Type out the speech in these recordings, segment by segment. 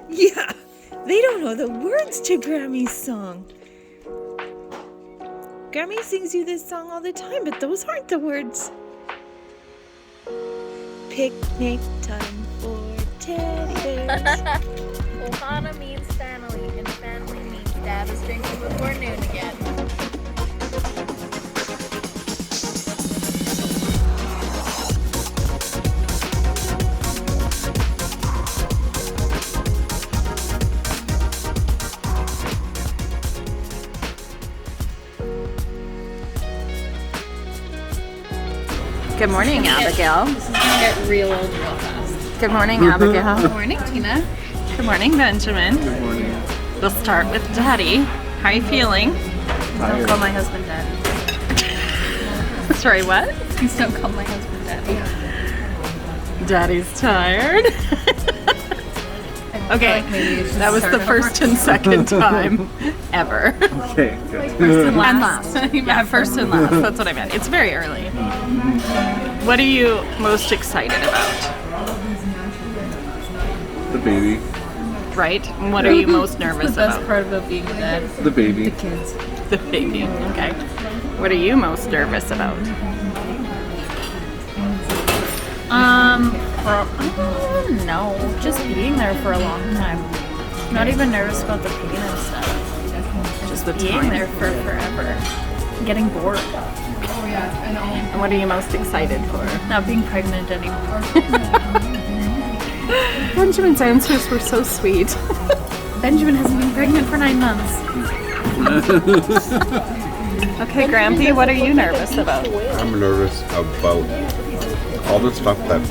Yeah, they don't know the words to Grammy's song. Grammy sings you this song all the time, but those aren't the words. Picnic time for teddy bears. Ohana means family, and family means Dad is drinking before noon again. Good morning, Abigail. This is gonna get real old real fast. Good morning, Abigail. Good morning, Tina. Good morning, Benjamin. Good morning. We'll start with Daddy. How are you feeling? Don't call my husband Daddy. Sorry, what? Please don't call my husband Daddy. Daddy's tired. Okay, that was the first and second time ever. Okay, good. First and last. Yeah, first and last. That's what I meant. It's very early. What are you most excited about? The baby. Right? And what are you most nervous The best about? part about being a dad. The baby. The kids. The baby. Okay. What are you most nervous about? No, just being there for a long time. Not even nervous about the pain and stuff. Just the Being time. there for forever. Getting bored. And what are you most excited for? Not being pregnant anymore. Benjamin's answers were so sweet. Benjamin hasn't been pregnant for 9 months. Okay, Grampy, what are you nervous about? I'm nervous about all the stuff that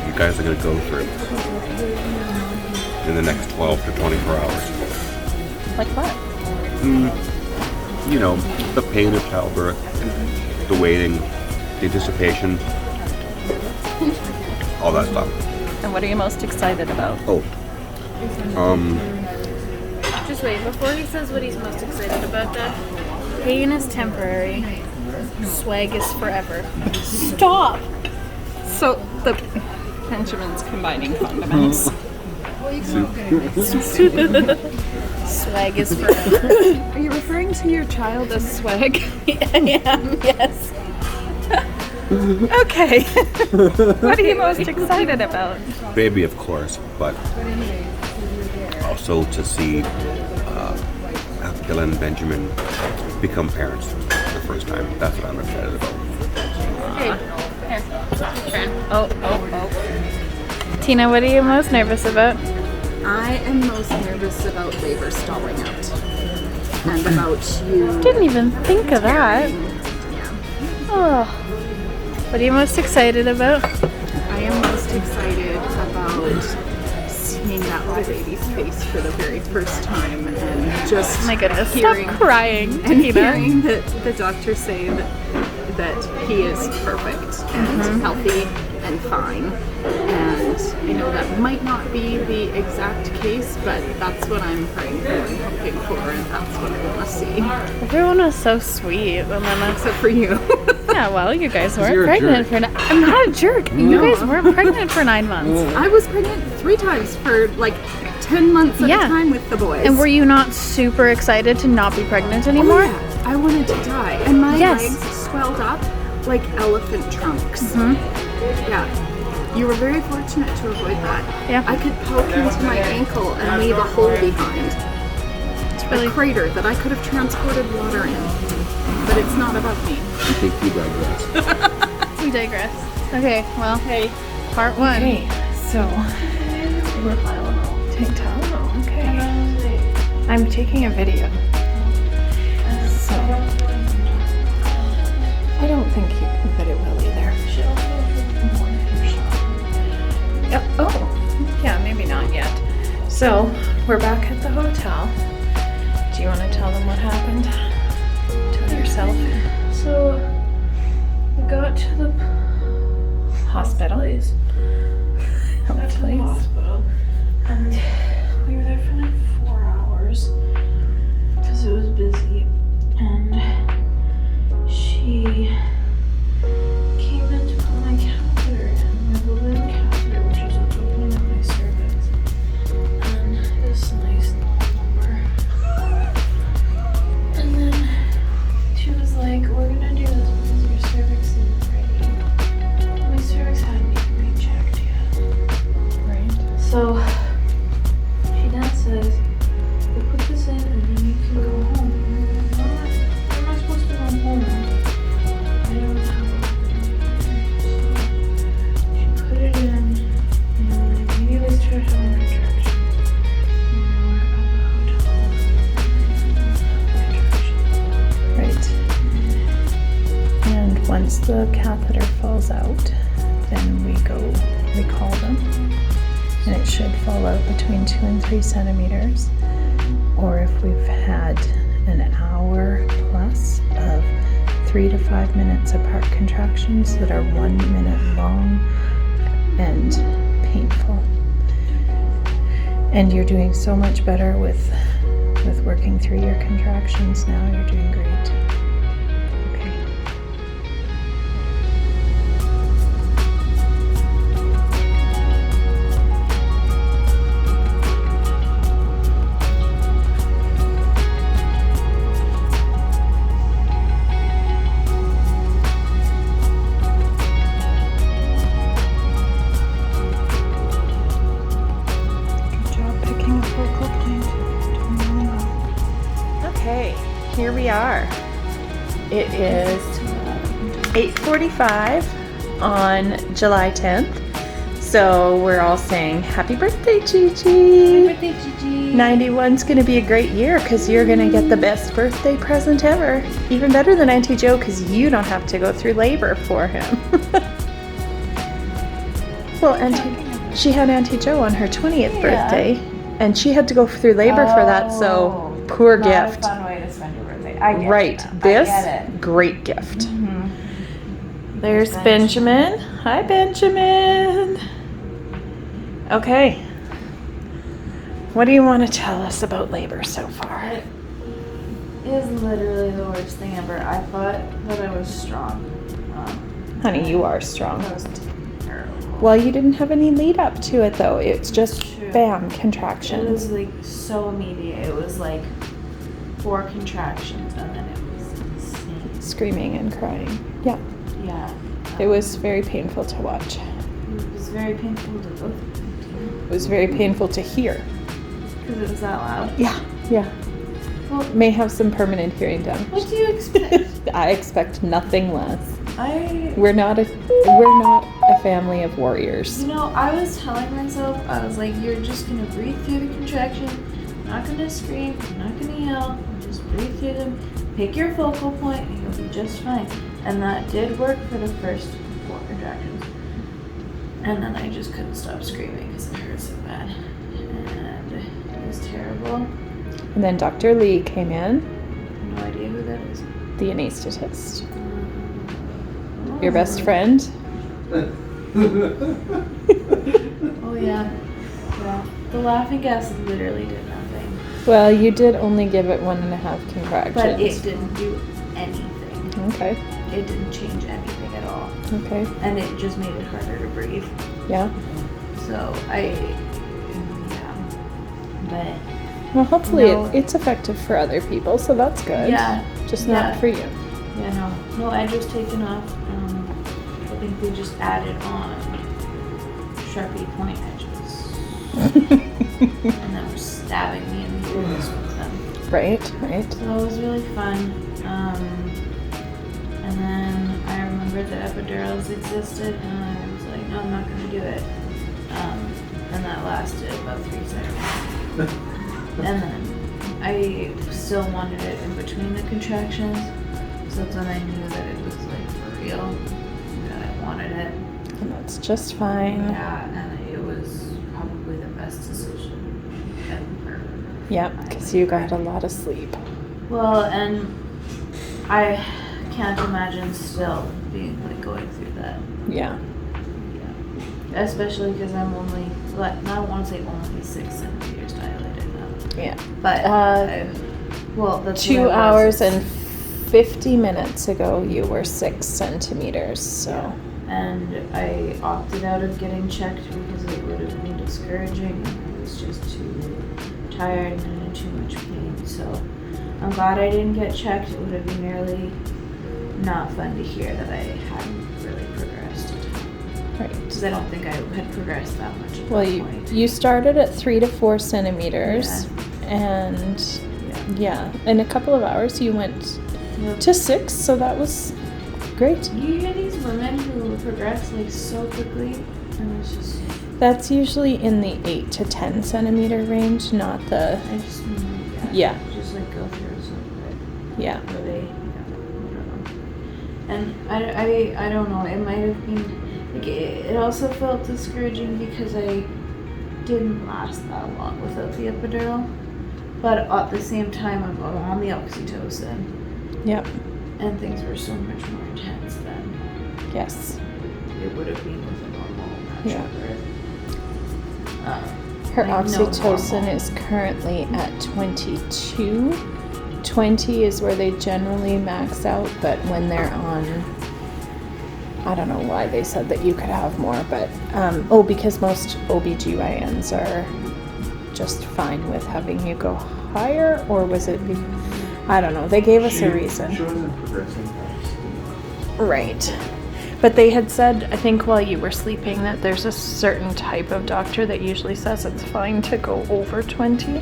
you guys are going to go through in the next 12 to 24 hours. Like what? You know, the pain of childbirth, the waiting, the anticipation, all that stuff. And what are you most excited about? Oh, Just wait, before he says what he's most excited about, Dad, pain is temporary, swag is forever. Stop! So, the Benjamin's combining condiments. Swag is forever. Are you referring to your child as swag? I am, yes. Okay. What are you most excited about? baby, of course, but also to see Abigail and Benjamin become parents for the first time. That's what I'm excited about. Oh. Tina, what are you most nervous about? I am most nervous about labor stalling out. And about you. Didn't even think of that. Oh. What are you most excited about? I am most excited about seeing that little baby's face for the very first time and just My goodness, hearing, stop crying, and Tina. hearing the doctor say that he is perfect and healthy and fine. And I know that might not be the exact case, but that's what I'm praying for and hoping for, and that's what I want to see. Everyone was so sweet when Mama. Except for you. Yeah, well, you guys weren't you're a pregnant jerk. for. I'm not a jerk. You guys weren't pregnant for 9 months. I was pregnant 3 times for like 10 months at Yeah. a time with the boys. And were you not super excited to not be pregnant anymore? Oh, yeah. I wanted to die. And my Yes. legs swelled up like elephant trunks. Yeah. You were very fortunate to avoid that. Yeah. I could poke into my ankle and leave a hole behind. It's A really. crater that I could have transported water in. But it's not about me. I think you digress. We digress. Okay, well, hey, part 1. Okay, so we're Tylenol. Okay, I'm taking a video. So I don't think that it will either. Yep. Oh, yeah, maybe not yet. So we're back at the hotel. Do you want to tell them what happened? Tell yourself. So we got to the hospital. And we were there for like 4 hours because it was busy. And she came in to put my catheter in, my balloon catheter. we call them. And it should fall out between 2 and 3 centimeters. Or if we've had an hour plus of 3 to 5 minutes apart contractions that are 1 minute long and painful. And you're doing so much better with working through your contractions now. You're doing great. Okay. Okay, here we are. It is 8:45 on July 10th. So we're all saying happy birthday, Gigi. Happy birthday, Gigi. 91's going to be a great year because you're going to get the best birthday present ever. Even better than Auntie Joe because you don't have to go through labor for him. Well, she had Auntie Joe on her 20th birthday and she had to go through labor for that, so poor gift. Not a fun way to spend your birthday. I get Right. it. This, I get it. great gift. There's Benjamin. Hi, Benjamin. Okay. What do you want to tell us about labor so far? It is literally the worst thing ever. I thought that I was strong. Honey, you are strong. That was terrible. Well, you didn't have any lead up to it, though. It's just True. bam, It contractions. was like so immediate. It was like 4 contractions and then it was insane. Screaming and crying. Yeah. Yeah. It was very painful to watch. It was very painful to go through It was very painful to hear. because it was that loud. Yeah. Yeah. Well, May have some permanent hearing damage. what do you expect? I expect nothing less. I We're not a family of warriors. You know, I was telling myself, I was like, you're just gonna breathe through the contraction. You're not gonna scream. You're not gonna yell. Just breathe through them. Pick your focal point, and you'll be just fine. And that did work for the first 4 contractions. And then I just couldn't stop screaming because it hurt so bad, and it was terrible. And then Dr. Lee came in, No idea who that is. the anesthetist. Your best friend. Oh yeah. Yeah. The laughing gas literally did nothing. Well, you did only give it 1.5 contractions. But it didn't do anything. Okay. It didn't change anything at all. Okay. And it just made it harder to breathe. Yeah. So But Well, hopefully No. it's effective for other people, so that's good. yeah. Just Yeah. not for you. Yeah, no edge was taken off. I think we just added on Sharpie point edges. And then we're stabbing me in the ears with them. Right. So it was really fun. And then I remembered that epidurals existed, and I was like, no, I'm not going to do it. And that lasted about 3 seconds. And then I still wanted it in between the contractions, so that's when I knew that it was like for real, that I wanted it. And that's just fine. Yeah, and it was probably the best decision ever. Yep, because you got a lot of sleep. Well, and I can't imagine still being like going through that. Yeah. Yeah. Especially because I'm only, I don't want to say only 6 centimeters dilated now. Yeah. But, that's 2 what I hours was. and 50 minutes ago, you were 6 centimeters, so. And I opted out of getting checked because it would have been discouraging. I was just too tired and in too much pain. So I'm glad I didn't get checked. It would have been really not fun to hear that I hadn't really progressed. Right. Because I don't think I had progressed that much at Well, that you, point. you started at 3 to 4 centimeters, and yeah, in a couple of hours you went Yep. to 6, so that was great. You hear these women who progress like so quickly, and it's just, That's usually in the 8 to 10 centimeter range, not the, I just Yeah. just like go through something. yeah. Where they, I don't know. And I don't know, it might have been, Like it also felt discouraging because I didn't last that long without the epidural. But at the same time, I'm on the oxytocin, Yep. and things were so much more intense than Yes. it would have been with a normal natural Yeah. birth. Her Like, no oxytocin normal. is currently at 22. 20 is where they generally max out, but when they're on, I don't know why they said that you could have more, but, because most OBGYNs are just fine with having you go higher, or was it, I don't know, they gave us a reason. She wasn't progressing fast. Right. But they had said, I think while you were sleeping, that there's a certain type of doctor that usually says it's fine to go over 20.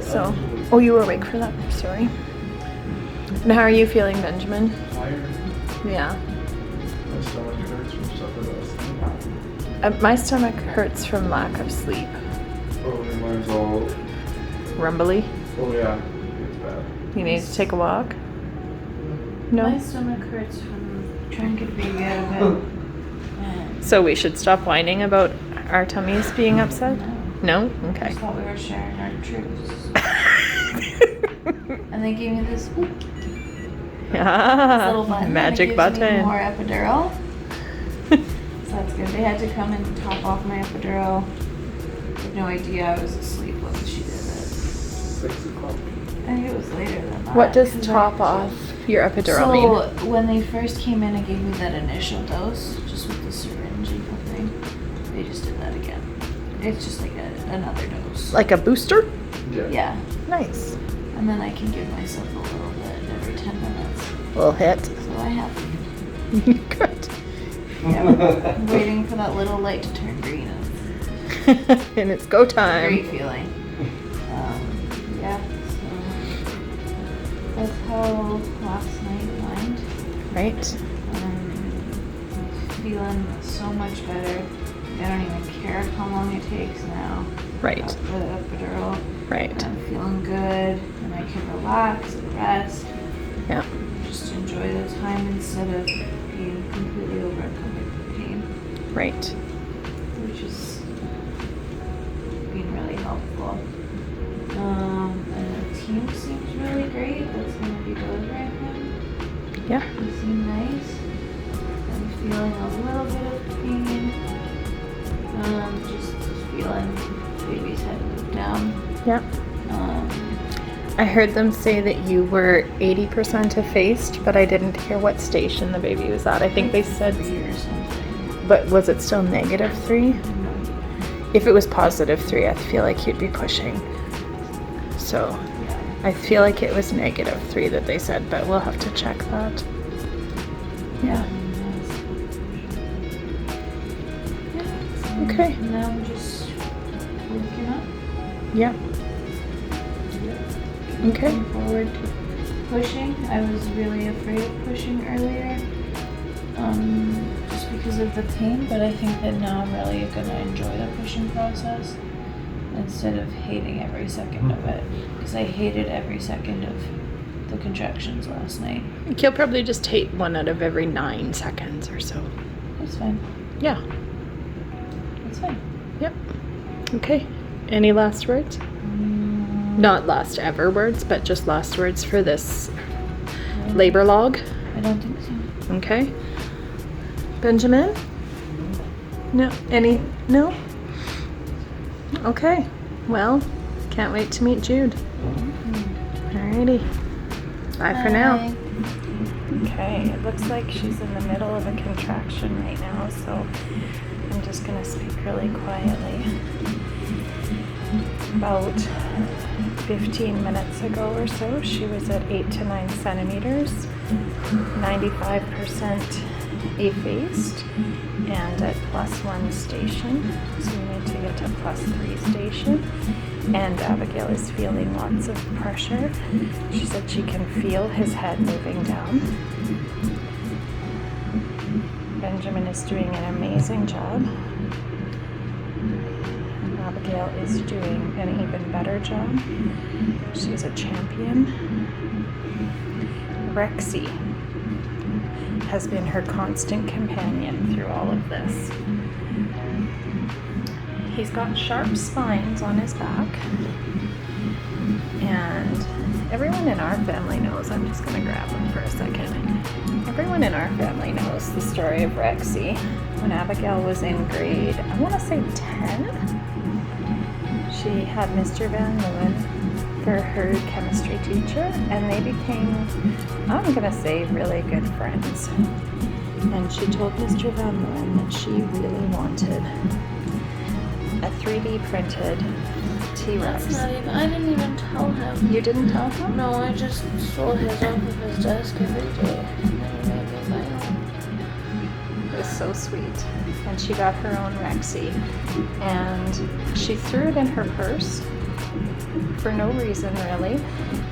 So, oh, you were awake for that. Sorry. And how are you feeling, Benjamin? Tired. Yeah. My stomach hurts from supper last night. My stomach hurts from lack of sleep. Oh, and mine's all. Rumbly. Oh yeah, it's bad. You need to take a walk? No? My stomach hurts from trying to get a baby out of it. So we should stop whining about our tummies being upset? No? I Okay. just thought we were sharing our truths. And they gave me this little button. Ah, magic and it gives me button. more epidural. So that's good. They had to come and top off my epidural. I had no idea I was asleep when she did it. 6 o'clock. I think it was later than that. What does 'cause top off your epidural mean? So when they first came in and gave me that initial dose, just with the syringe and thing, they just did that again. It's just like another dose. Like a booster? Yeah. Yeah. Nice. And then I can give myself a little bit every 10 minutes. Little hit. So I have Good. I'm waiting for that little light to turn green. And it's go Great time. feeling. Yeah, so that's how last night went. Right? Feeling so much better. I don't even care how long it takes now. Right. For the epidural. Right. I'm feeling good, and I can relax and rest. Yeah. Just enjoy the time instead of being completely overcome with pain, Right. which is been really helpful. And the team seems really great. That's going to be delivering him. Yeah. They seem nice. I'm feeling a little bit of pain. Just feeling baby's head move down. Yeah. I heard them say that you were 80% effaced, but I didn't hear what station the baby was at. I think they said, 3 or something. but was it still -3? If it was +3, I feel like you'd be pushing. So I feel like it was -3 that they said, but we'll have to check that. Yeah. Okay. And now I'm just working up. Yeah. Okay. Looking forward to pushing. I was really afraid of pushing earlier, just because of the pain, but I think that now I'm really gonna enjoy the pushing process instead of hating every second of it, because I hated every second of the contractions last night. You'll probably just hate 1 out of every 9 seconds or so. It's fine. Yeah. It's fine. Yep. Okay. Any last words? Not last ever words, but just last words for this labor log. I don't think so. Okay. Benjamin? No. Any? No? Okay. Well, can't wait to meet Jude. Alrighty. Bye for now. Bye. Okay, it looks like she's in the middle of a contraction right now, so I'm just gonna speak really quietly. About 15 minutes ago or so, she was at 8 to 9 centimeters, 95% effaced, and at +1 station. So we need to get to +3 station. And Abigail is feeling lots of pressure. She said she can feel his head moving down. Benjamin is doing an amazing job. Abigail is doing an even better job. She's a champion. Rexy has been her constant companion through all of this. He's got sharp spines on his back, and everyone in our family knows, I'm just going to grab him for a second. Everyone in our family knows the story of Rexy. When Abigail was in grade, I want to say 10, she had Mr. Van Leeuwen for her chemistry teacher, and they became, I'm going to say, really good friends. And she told Mr. Van Leeuwen that she really wanted a 3D printed T-Rex. That's not even, I didn't even tell him. You didn't tell him? No, I just stole his off of his desk every day. And then he made me my own. It was so sweet. And she got her own Rexy. And she threw it in her purse for no reason, really.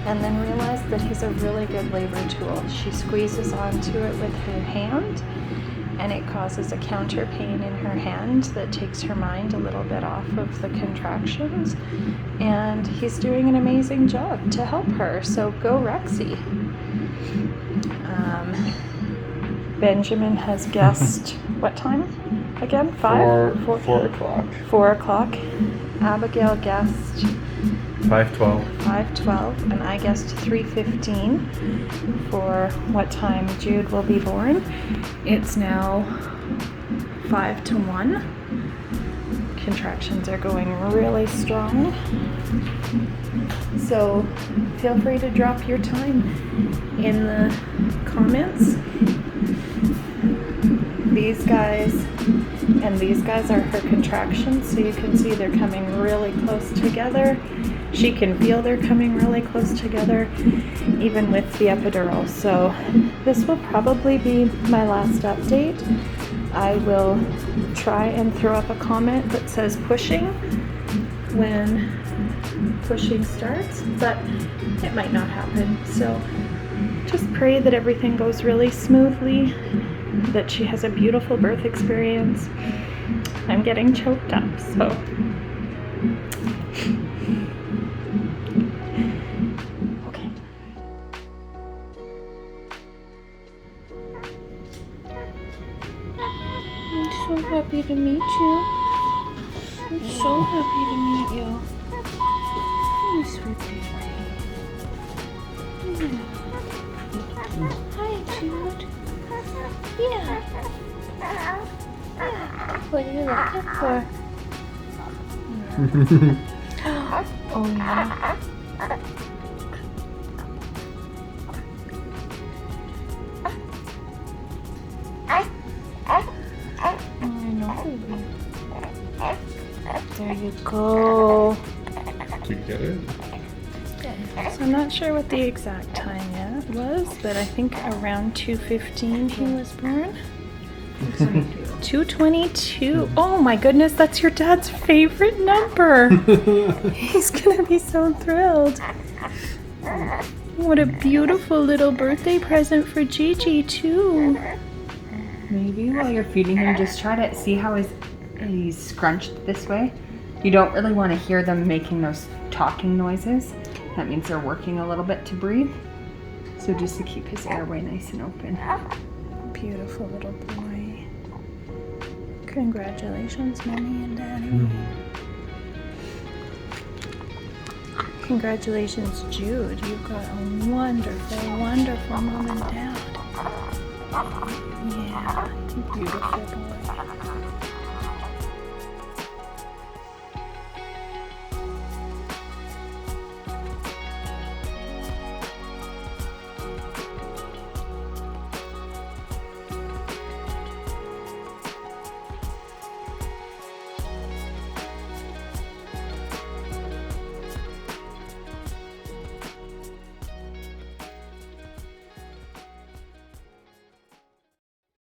And then realized that he's a really good labor tool. She squeezes onto it with her hand, and it causes a counter pain in her hand that takes her mind a little bit off of the contractions. And he's doing an amazing job to help her. So go Rexy. Benjamin has guessed what time again? 5? 4 o'clock. 4 o'clock. Abigail guessed 5:12. 5:12, and I guessed 3:15 for what time Jude will be born. It's now 5 to 1. Contractions are going really strong. So feel free to drop your time in the comments. These guys and these guys are her contractions, so you can see they're coming really close together. She can feel they're coming really close together, even with the epidural. So this will probably be my last update. I will try and throw up a comment that says pushing when pushing starts, but it might not happen. So just pray that everything goes really smoothly, that she has a beautiful birth experience. I'm getting choked up, so. Okay. I'm so happy to meet you. I'm so happy to meet you. Oh, sweet baby. Hi, Jude. Yeah. What are you looking for? Oh, yeah. I know, baby. There you go. Did you get it? So I'm not sure what the exact time yet was, but I think around 2:15 he was born. 2:22. Oh my goodness, that's your dad's favorite number. He's gonna be so thrilled. What a beautiful little birthday present for Gigi too. Maybe while you're feeding him, just try to see how he's scrunched this way. You don't really want to hear them making those talking noises. That means they're working a little bit to breathe. So just to keep his airway nice and open. Beautiful little boy. Congratulations, Mommy and Daddy. Congratulations, Jude. You've got a wonderful, wonderful mom and dad. Yeah, beautiful boy.